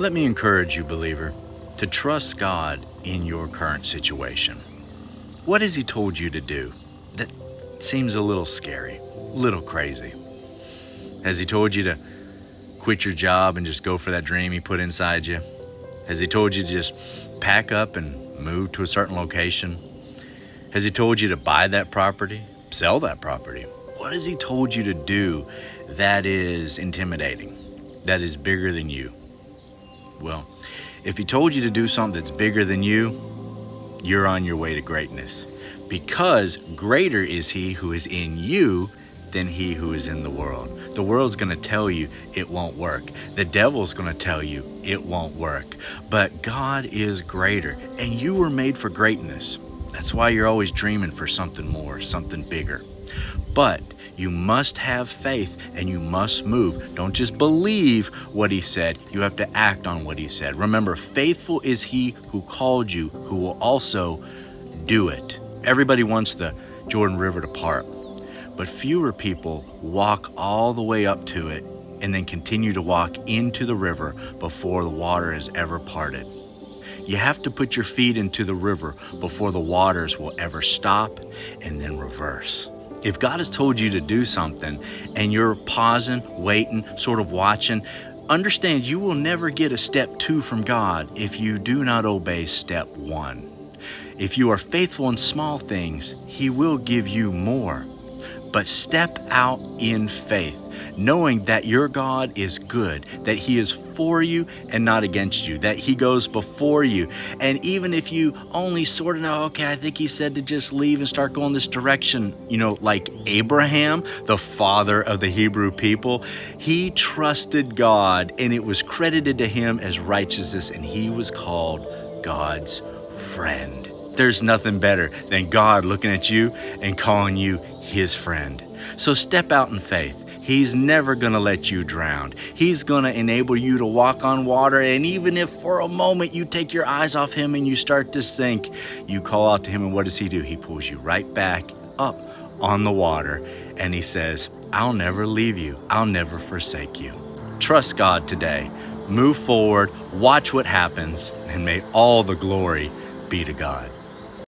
Let me encourage you, believer, to trust God in your current situation. What has He told you to do that seems a little scary, a little crazy? Has He told you to quit your job and just go for that dream He put inside you? Has He told you to just pack up and move to a certain location? Has He told you to buy that property, sell that property? What has He told you to do that is intimidating, that is bigger than you? Well, if He told you to do something that's bigger than you, you're on your way to greatness, because greater is He who is in you than he who is in the world. The world's going to tell you it won't work. The devil's going to tell you it won't work. But God is greater, and you were made for greatness. That's why you're always dreaming for something more, something bigger. But you must have faith and you must move. Don't just believe what He said. You have to act on what He said. Remember, faithful is He who called you, who will also do it. Everybody wants the Jordan River to part, but fewer people walk all the way up to it and then continue to walk into the river before the water is ever parted. You have to put your feet into the river before the waters will ever stop and then reverse. If God has told you to do something and you're pausing, waiting, sort of watching, understand you will never get a step 2 from God if you do not obey step 1. If you are faithful in small things, He will give you more. But step out in faith, knowing that your God is good, that He is for you and not against you, that He goes before you. And even if you only sort of know, okay, I think He said to just leave and start going this direction, like Abraham, the father of the Hebrew people, he trusted God and it was credited to him as righteousness, and he was called God's friend. There's nothing better than God looking at you and calling you His friend. So step out in faith. He's never going to let you drown. He's going to enable you to walk on water. And even if for a moment you take your eyes off Him and you start to sink, you call out to Him, and what does He do? He pulls you right back up on the water, and He says, I'll never leave you. I'll never forsake you. Trust God today. Move forward, watch what happens, and may all the glory be to God.